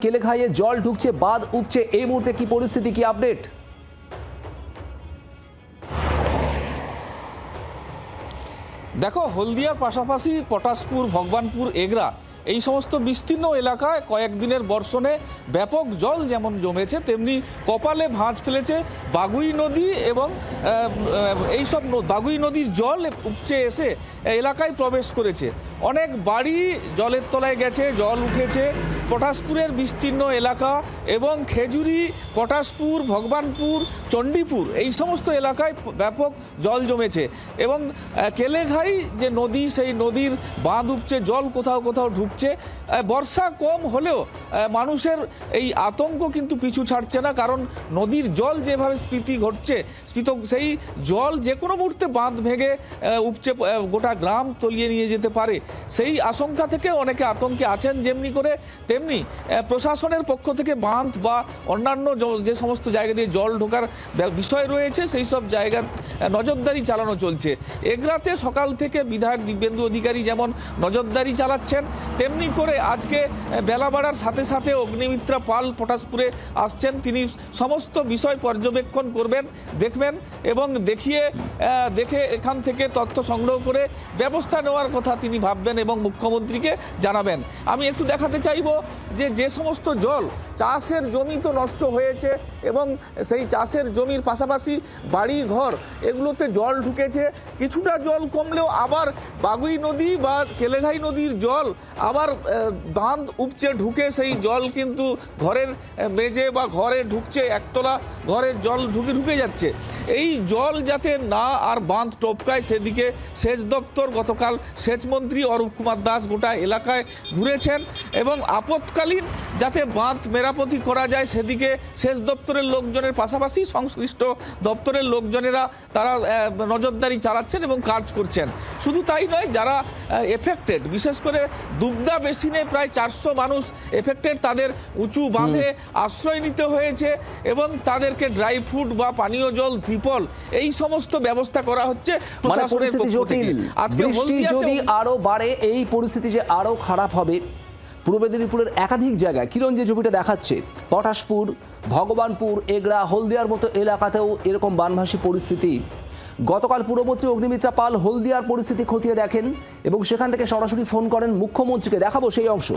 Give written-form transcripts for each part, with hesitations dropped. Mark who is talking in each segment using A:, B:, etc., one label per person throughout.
A: কেলেঘাইয়ে জল ঢুকছে, বাঁধ উপচে, এই মুহূর্তে কি পরিস্থিতি, কি আপডেট?
B: দেখো, হলদিয়ার পাশাপাশি পটাশপুর, ভগবানপুর, এগরা এই সমস্ত বিস্তীর্ণ এলাকায় কয়েকদিনের বর্ষণে ব্যাপক জল যেমন জমেছে, তেমনি কপালে ভাঁজ ফেলেছে বাগুই নদী এবং এইসব বাগুই নদীর জল উপচে এসে এলাকায় প্রবেশ করেছে। অনেক বাড়ি জলের তলায় গেছে, জল উঠেছে। পটাশপুরের বিস্তীর্ণ এলাকা এবং খেজুরি, পটাশপুর, ভগবানপুর, চণ্ডীপুর এই সমস্ত এলাকায় ব্যাপক জল জমেছে এবং কেলেঘাই যে নদী, সেই নদীর বাঁধ উপচে, জল কোথাও কোথাও ঢুকছে। বর্ষা কম হলেও মানুষের এই আতঙ্ক কিন্তু পিছু ছাড়ছে না, কারণ নদীর জল যেভাবে স্ফীতি ঘটছে, সেই জল যে কোনো মুহূর্তে বাঁধ ভেঙে উপচে গোটা গ্রাম তলিয়ে নিয়ে যেতে পারে। সেই আশঙ্কা থেকে অনেকে আতঙ্কে আছেন। যেমনি করে তেমনি প্রশাসনের পক্ষ থেকে বাঁধ বা অন্যান্য যে সমস্ত জায়গা দিয়ে জল ঢোকার বিষয় রয়েছে, সেই সব জায়গার নজরদারি চালানো চলছে। এগরাতে সকাল থেকে বিধায়ক দিব্যেন্দু অধিকারী যেমন নজরদারি চালাচ্ছেন, তেমনি করে আজকে বেলা বাড়ার সাথে সাথে অগ্নিমিত্রা পাল পটাশপুরে আসছেন। তিনি সমস্ত বিষয় পর্যবেক্ষণ করবেন, দেখবেন এবং দেখে এখান থেকে তথ্য সংগ্রহ করে ব্যবস্থা নেওয়ার কথা তিনি ভাববেন এবং মুখ্যমন্ত্রীকে জানাবেন। আমি একটু দেখাতে চাইব যে সমস্ত জল চাষের জমি তো নষ্ট হয়েছে এবং সেই চাষের জমির পাশাপাশি বাড়ি ঘর এগুলোতে জল ঢুকেছে। কিছুটা জল কমলেও আবার বাগুই নদী বা কেলেঘাই নদীর জল আবার বাঁধ উপচে ঢুকে সেই জল কিন্তু ঘরের মেঝে বা ঘরে ঢুকছে, একতলা ঘরের জল ঢুকে যাচ্ছে। এই জল যাতে না আর বাঁধ টপকায়, সেদিকে সেচ দপ্তর গতকাল সেচমন্ত্রী অরূপ কুমার দাস গোটা এলাকায় ঘুরেছেন এবং আপৎকালীন যাতে বাঁধ মেরামতি করা যায় সেদিকে সেচ দপ্তরের লোকজনের পাশাপাশি সংশ্লিষ্ট দপ্তরের লোকজনেরা তারা নজরদারি চালাচ্ছেন এবং কাজ করছেন। শুধু তাই নয়, যারা এফেক্টেড, বিশেষ করে দুবদা বেসিনে প্রায় 400 মানুষ এফেক্টেড, তাদের উঁচু বাঁধে আশ্রয় নিতে হয়েছে এবং তাদেরকে ড্রাই ফুড বা পানীয় জল, ত্রিপল এই সমস্ত ব্যবস্থা করা হচ্ছে প্রশাসনের পক্ষ থেকে।
A: আজকে বৃষ্টি যদি আরো বাড়ে, এই পরিস্থিতি যে আরো খারাপ হবে। পূর্ব মেদিনীপুরের একাধিক জায়গায় কিরণ যে ছবিটা দেখাচ্ছে, পটাশপুর, ভগবানপুর, এগরা, হলদিয়ার মতো এলাকাতেও এরকম বানভাসী পরিস্থিতি। গতকাল পুরমন্ত্রী অগ্নিমিত্রা পাল হলদিয়ার পরিস্থিতি খতিয়ে দেখেন এবং সেখান থেকে সরাসরি ফোন করেন মুখ্যমন্ত্রীকে। দেখাবো সেই অংশ।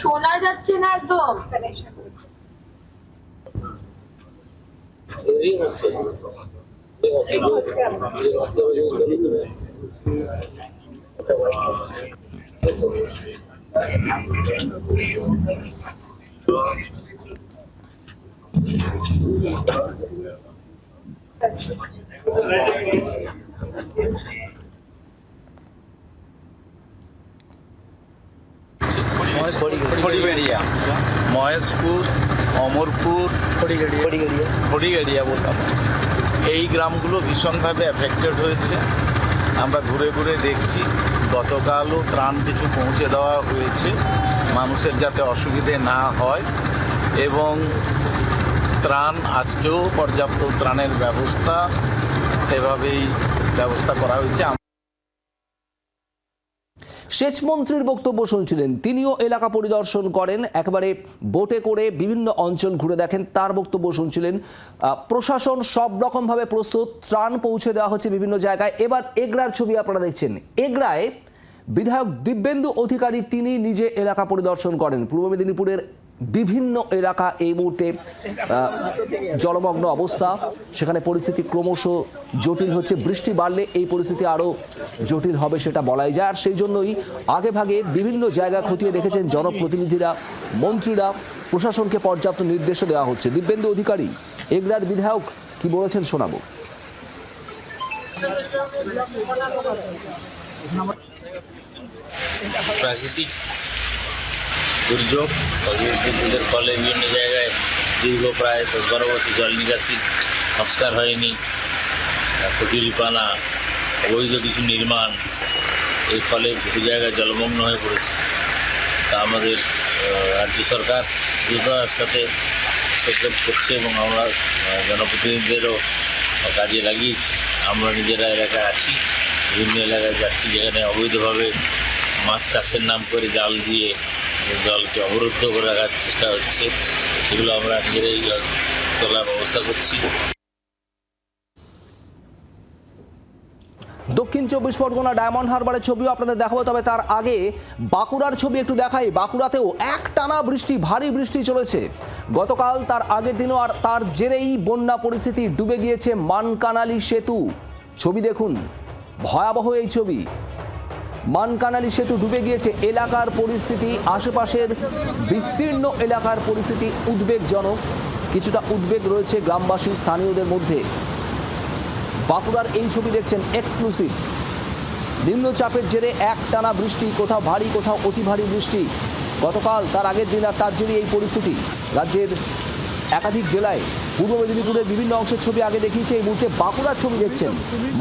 C: শোনা যাচ্ছে না একদম।
D: খড়িবেড়িয়া, মহেশপুর, অমরপুর, খড়িগেড়িয়া বললাম, এই গ্রামগুলো ভীষণভাবে এফেক্টেড হয়েছে। আমরা ঘুরে ঘুরে দেখছি, গতকালও ত্রাণ কিছু পৌঁছে দেওয়া হয়েছে মানুষের যাতে অসুবিধে না হয় এবং ত্রাণ আজকেও পর্যাপ্ত ত্রাণের ব্যবস্থা সেভাবেই ব্যবস্থা করা হয়েছে।
A: সেচমন্ত্রীর বক্তব্য শুনছিলেন, তিনিও এলাকা পরিদর্শন করেন, একেবারে বোটে করে বিভিন্ন অঞ্চল ঘুরে দেখেন, তার বক্তব্য শুনছিলেন। প্রশাসন সব রকমভাবে প্রস্তুত, ত্রাণ পৌঁছে দেওয়া হচ্ছে বিভিন্ন জায়গায়। এবার এগরার ছবি আপনারা দেখছেন। এগরায় বিধায়ক দিব্যেন্দু অধিকারী তিনি নিজে এলাকা পরিদর্শন করেন। পূর্ব মেদিনীপুরের বিভিন্ন এলাকা এই মুহূর্তে জলমগ্ন অবস্থা, সেখানে পরিস্থিতি ক্রমশ জটিল হচ্ছে। বৃষ্টি বাড়লে এই পরিস্থিতি আরও জটিল হবে সেটা বলাই যায়। আর সেই জন্যই আগে ভাগে বিভিন্ন জায়গা খতিয়ে দেখেছেন জনপ্রতিনিধিরা, মন্ত্রীরা, প্রশাসনকে পর্যাপ্ত নির্দেশও দেওয়া হচ্ছে। দিব্যেন্দু অধিকারী এগরার বিধায়ক কি বলেছেন শোনাবো।
E: প্রাকৃতিক দুর্যোগ, বিদ্যুতের ফলে বিভিন্ন জায়গায় দীর্ঘ প্রায় 10-12 বছর জল নিকাশির সংস্কার হয়নি, কচুরিপানা, অবৈধ কিছু নির্মাণ, এর ফলে বহু জায়গায় জলমগ্ন হয়ে পড়েছে। তা আমাদের রাজ্য সরকার দ্রুততার সাথে হস্তক্ষেপ করছে এবং আমরা জনপ্রতিনিধিদেরও কাজে লাগিয়েছি। আমরা নিজেরা এলাকায় আছি, বিভিন্ন এলাকায় যাচ্ছি যেখানে অবৈধভাবে মাছ চাষের নাম করে জাল দিয়ে জলকে অবরুদ্ধ করে রাখার চেষ্টা হচ্ছে, সেগুলো আমরা নিজেরাই তোলার ব্যবস্থা করছি।
A: দক্ষিণ 24 পরগনা ডায়মন্ড হারবারের ছবিও আপনাদের দেখাবো, তবে তার আগে বাঁকুড়ার ছবি একটু দেখাই। বাঁকুড়াতেও একটানা বৃষ্টি, ভারী বৃষ্টি চলেছে গতকাল, তার আগের দিনও, আর তার জেরেই বন্যা পরিস্থিতি, ডুবে গিয়েছে মানকানালি সেতু। ছবি দেখুন, ভয়াবহ এই ছবি। মানকানালি সেতু ডুবে গিয়েছে, এলাকার পরিস্থিতি, আশেপাশের বিস্তীর্ণ এলাকার পরিস্থিতি উদ্বেগজনক। কিছুটা উদ্বেগ রয়েছে গ্রামবাসী, স্থানীয়দের মধ্যে। বাঁকুড়ার এই ছবি দেখছেন এক্সক্লুসিভ। নিম্নচাপের জেরে একটানা বৃষ্টি, কোথাও ভারী কোথাও অতি ভারী বৃষ্টি গতকাল, তার আগের দিন, আর তার জেরে এই পরিস্থিতি। রাজ্যের একাধিক জেলায়, পূর্ব মেদিনীপুরের বিভিন্ন অংশের ছবি আগে দেখিয়েছে, এই মুহূর্তে বাঁকুড়ার ছবি দেখছেন।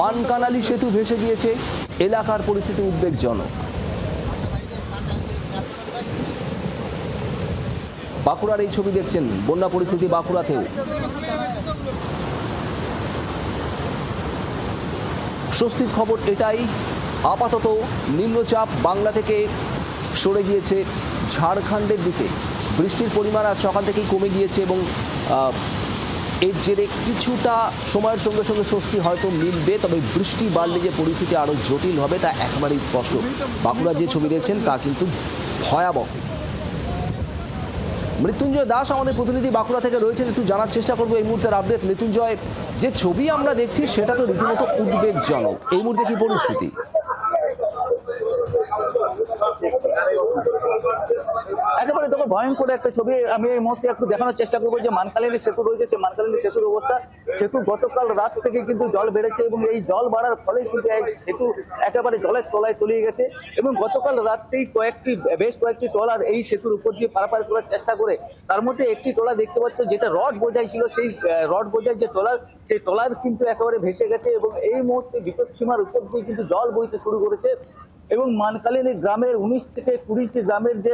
A: মানকানালি সেতু ভেসে গিয়েছে, এলাকার পরিস্থিতি উদ্বেগজনক। বাঁকুড়ার এই ছবি দেখছেন, বন্যা পরিস্থিতি বাঁকুড়াতেও। স্বস্তির খবর এটাই, আপাতত নিম্নচাপ বাংলা থেকে সরে গিয়েছে ঝাড়খণ্ডের দিকে। বৃষ্টির পরিমাণ আজ সকাল থেকেই কমে গিয়েছে এবং এর জেরে কিছুটা সময়ের সঙ্গে সঙ্গে স্বস্তি হয়তো মিলবে, তবে বৃষ্টি বাড়লে যে পরিস্থিতি আরও জটিল হবে তা একেবারেই স্পষ্ট। বাঁকুড়ার যে ছবি দেখছেন তা কিন্তু ভয়াবহ। মৃত্যুঞ্জয় দাস আমাদের প্রতিনিধি বাঁকুড়া থেকে রয়েছেন, একটু জানার চেষ্টা করবো এই মুহূর্তের আপডেট। মৃত্যুঞ্জয়, যে ছবি আমরা দেখছি সেটা তো রীতিমতো উদ্বেগজনক, এই মুহূর্তে কি পরিস্থিতি?
F: একেবারে দেখো ভয়ঙ্কর একটা ছবি। আমি এই মুহূর্তে একটু দেখানোর চেষ্টা করবো যে মানকালিনী সেতু রয়েছে, সেই মানকালিনী সেতুর অবস্থা। সেতু গতকাল রাত থেকে কিন্তু জল বেড়েছে এবং এই জল বাড়ার ফলে কিন্তু সেতু একেবারে জলের তলায় তলিয়ে গেছে এবং গতকাল রাতেই বেশ কয়েকটি ট্রলার এই সেতুর উপর দিয়ে পারাপার করার চেষ্টা করে। তার মধ্যে একটি ট্রলার দেখতে পাচ্ছ যেটা রড বোঝাই ছিল, সেই রড বোঝাই যে ট্রলার, সেই ট্রলার কিন্তু একেবারে ভেসে গেছে এবং এই মুহূর্তে বিপদ সীমার উপর দিয়ে কিন্তু জল বইতে শুরু করেছে এবং মানকালিনী গ্রামের 19 থেকে 20টি গ্রামের যে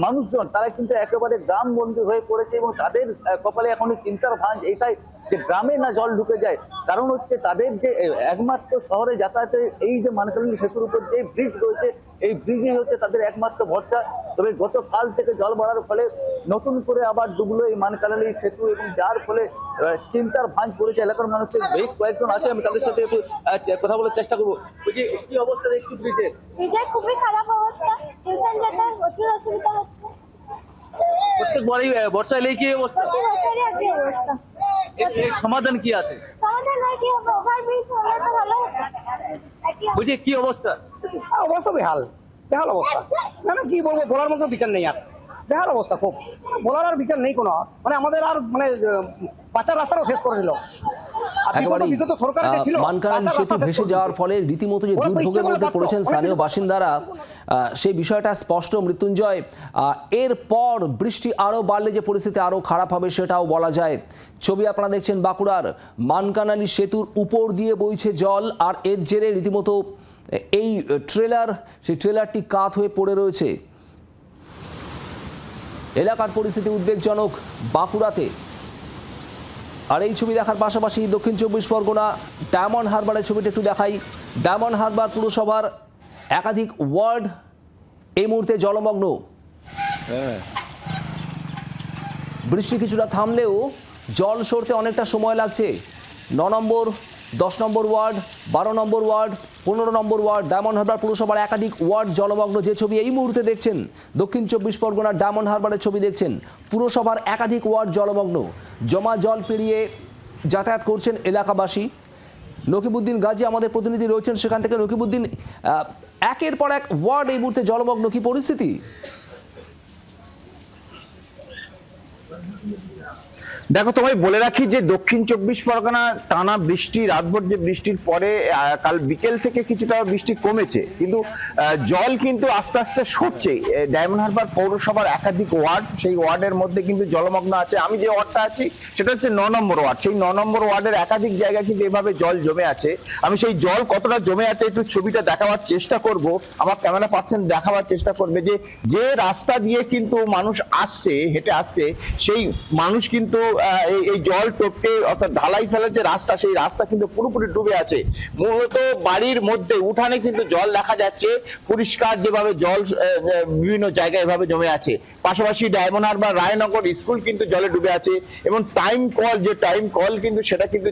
F: মানুষজন, তারা কিন্তু একেবারে গ্রাম বন্দী হয়ে পড়েছে এবং তাদের কপালে এখন চিন্তার ভাঁজ এটাই যে গ্রামে না জল ঢুকে যায়। কারণ হচ্ছে তাদের যে একমাত্র শহরে যাতায়াতের এই যে মানকালিনী সেতুর উপর যে ব্রিজ রয়েছে, এই ব্রিজই হচ্ছে তাদের একমাত্র ভরসা। তবে গতকাল থেকে জল বাড়ার ফলে নতুন করে আবার ডুবলো এই মানকানালি সেতু এবং যার ফলে চিন্তার ভাঁজ পড়েছে এলাকার মানুষের। বেশ কয়েকজন আছে, আমি তাদের সাথে একটু কথা বলার চেষ্টা করবো। কি অবস্থা দেখছি ব্রিজের?
G: ব্রিজের খুবই খারাপ অবস্থা, টিউশন যেতে প্রচুর অসুবিধা হচ্ছে।
F: প্রত্যেকবারই বর্ষা এলেই কি অবস্থা?
G: প্রতি বছরই একই অবস্থা।
F: এর সমাধান কি আছে?
G: সমাধান আর কি হবে, ওভারব্রিজ হলে তো ভালো হতো।
F: বুঝি কি অবস্থা?
H: অবস্থা বেহাল অবস্থা, মানে কি বলবো, বলার মতো বিচার নেই। আর বেহাল অবস্থা, খুব বলার আর বিচার নেই কোনো। মানে আমাদের আর মানে বাঁচার রাস্তাটাও শেষ করে দিল।
A: মানকানালি সেতু ভেসে যাওয়ার ফলে রীতিমতো যে দুর্ভোগের মধ্যে পড়েছেন স্থানীয় বাসিন্দারা, সেই বিষয়টা স্পষ্ট। মৃত্যুঞ্জয়, এরপর বৃষ্টি আরও বাড়লে যে পরিস্থিতি আরও খারাপ হবে সেটাও বলা যায়। ছবি আপনারা দেখছেন বাঁকুড়ার, মানকানালি সেতুর উপর দিয়ে বইছে জল, আর এর জেরে রীতিমতো এই সেই ট্রেলারটি কাত হয়ে পড়ে রয়েছে। এলাকার পরিস্থিতি উদ্বেগজনক বাঁকুড়াতে। আর এই ছবি দেখার পাশাপাশি দক্ষিণ 24 পরগনা ডায়মন্ড হারবারের ছবিটা একটু দেখাই। ডায়মন্ড হারবার পুরসভার একাধিক ওয়ার্ড এই মুহূর্তে জলমগ্ন। বৃষ্টি কিছুটা থামলেও জল সরতে অনেকটা সময় লাগছে। 9 নম্বর, 10 নম্বর ওয়ার্ড, 12 নম্বর ওয়ার্ড, 15 নম্বর ওয়ার্ড, ডায়মন্ড হারবার পুরসভার একাধিক ওয়ার্ড জলমগ্ন। যে ছবি এই মুহূর্তে দেখছেন দক্ষিণ 24 পরগনার ডায়মন্ড হারবারের ছবি দেখছেন, পুরসভার একাধিক ওয়ার্ড জলমগ্ন। জমা জল পেরিয়ে যাতায়াত করছেন এলাকাবাসী। নকিবুদ্দিন গাজী আমাদের প্রতিনিধি রয়েছেন সেখান থেকে। নকিবুদ্দিন, একের পর এক ওয়ার্ড এই মুহূর্তে জলমগ্ন, কি পরিস্থিতি?
I: দেখো, তোমায় বলে রাখি যে দক্ষিণ 24 পরগনা টানা বৃষ্টি, রাতভর যে বৃষ্টির পরে কাল বিকেল থেকে কিছুটা বৃষ্টি কমেছে, কিন্তু জল কিন্তু আস্তে আস্তে সরছে। ডায়মন্ড হারবার পৌরসভার একাধিক ওয়ার্ড, সেই ওয়ার্ডের মধ্যে কিন্তু জলমগ্ন আছে। আমি যে ওয়ার্ডটা আছি সেটা হচ্ছে 9 নম্বর ওয়ার্ড। সেই 9 নম্বর ওয়ার্ডের একাধিক জায়গায় কিন্তু এভাবে জল জমে আছে। আমি সেই জল কতটা জমে আছে একটু ছবিটা দেখাবার চেষ্টা করব, আমার ক্যামেরা পার্সন দেখাবার চেষ্টা করবে যে রাস্তা দিয়ে কিন্তু মানুষ আসছে, হেঁটে আসছে, সেই মানুষ কিন্তু এই জল টপকে অর্থাৎ ঢালাই ফেলার যে রাস্তা, সেই রাস্তা কিন্তু পুরোপুরি ডুবে আছে। মূলত বাড়ির মধ্যে উঠানে কিন্তু জল দেখা যাচ্ছে, পরিষ্কার যেভাবে জল বিভিন্ন জায়গায় এভাবে জমে আছে। পাশাপাশি ডায়মন্ড হারবার রায়নগর স্কুল কিন্তু জলে ডুবে আছে, এবং টাইম কল কিন্তু সেটা কিন্তু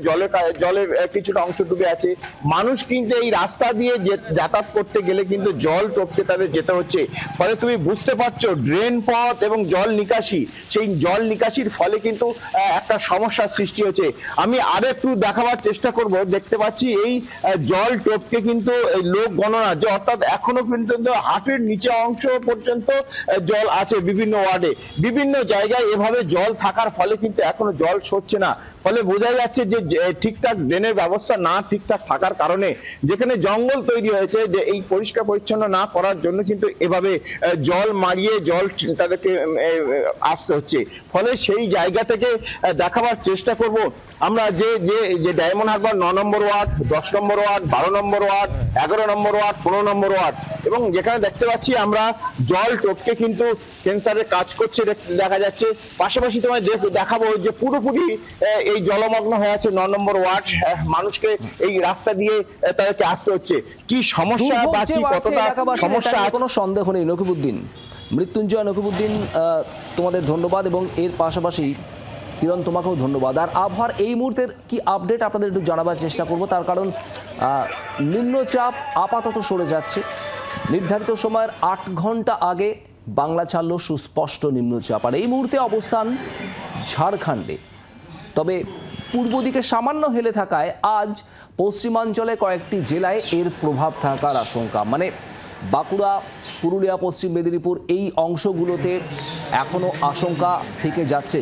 I: জলের কিছুটা অংশ ডুবে আছে। মানুষ কিন্তু এই রাস্তা দিয়ে যাতায়াত করতে গেলে কিন্তু জল টপকে তাদের যেতে হচ্ছে। ফলে তুমি বুঝতে পারছো ড্রেন পথ এবং জল নিকাশি, সেই জল নিকাশির ফলে কিন্তু একটা সমস্যার সৃষ্টি হচ্ছে। আমি আরো একটু দেখাবার চেষ্টা করব। দেখতে পাচ্ছি এই জল টপকে কিন্তু লোক গণনা, যে অর্থাৎ এখনো পর্যন্ত হাঁটুর নিচে অংশ পর্যন্ত জল আছে বিভিন্ন ওয়ার্ডে, বিভিন্ন জায়গায় এভাবে জল থাকার ফলে কিন্তু এখনো জল সরছে না। ফলে বোঝা যাচ্ছে যে ঠিকঠাক ড্রেনের ব্যবস্থা না ঠিকঠাক থাকার কারণে যেখানে জঙ্গল তৈরি হয়েছে, যে এই পরিষ্কার পরিচ্ছন্ন না করার জন্য কিন্তু এভাবে জল মারিয়ে জল তাদেরকে আসতে হচ্ছে। ফলে সেই জায়গা থেকে দেখাবার চেষ্টা করব আমরা যে ডায়মন্ড হারবার 9 নম্বর ওয়ার্ড, 10 নম্বর ওয়ার্ড, 12 নম্বর ওয়ার্ড, 11 নম্বর ওয়ার্ড, 15 নম্বর ওয়ার্ড, এবং যেখানে দেখতে পাচ্ছি আমরা জল টপকে কিন্তু সেন্সারের কাজ করছে দেখা যাচ্ছে। পাশাপাশি তোমায় দেখাবো যে পুরোপুরি এই জলমগ্ন হয়ে আছে 9 নম্বর ওয়ার্ড। মানুষকে এই রাস্তা দিয়ে তাদেরকে আসতে হচ্ছে। কি সমস্যা বা কি কতটা সমস্যা আছে
A: কোনো সন্দেহ নেই। নকিবউদ্দিন, মৃত্যুঞ্জয় নকিবউদ্দিন, তোমাদের ধন্যবাদ, এবং এর পাশাপাশি কিরণ তোমাকেও ধন্যবাদ। আর আবহাওয়ার এই মুহূর্তের কি আপডেট আপনাদের একটু জানাবার চেষ্টা করব, তার কারণ নিম্নচাপ আপাতত সরে যাচ্ছে। নির্ধারিত সময়ের 8 ঘন্টা আগে বাংলা ছাড়ল সুস্পষ্ট নিম্নচাপ, আর এই মুহূর্তে অবস্থান ঝাড়খণ্ডে। তবে পূর্ব দিকে সামান্য হেলে থাকায় আজ পশ্চিমাঞ্চলে কয়েকটি জেলায় এর প্রভাব থাকার আশঙ্কা, মানে বাঁকুড়া, পুরুলিয়া, পশ্চিম মেদিনীপুর এই অংশগুলোতে এখনও আশঙ্কা থেকে যাচ্ছে।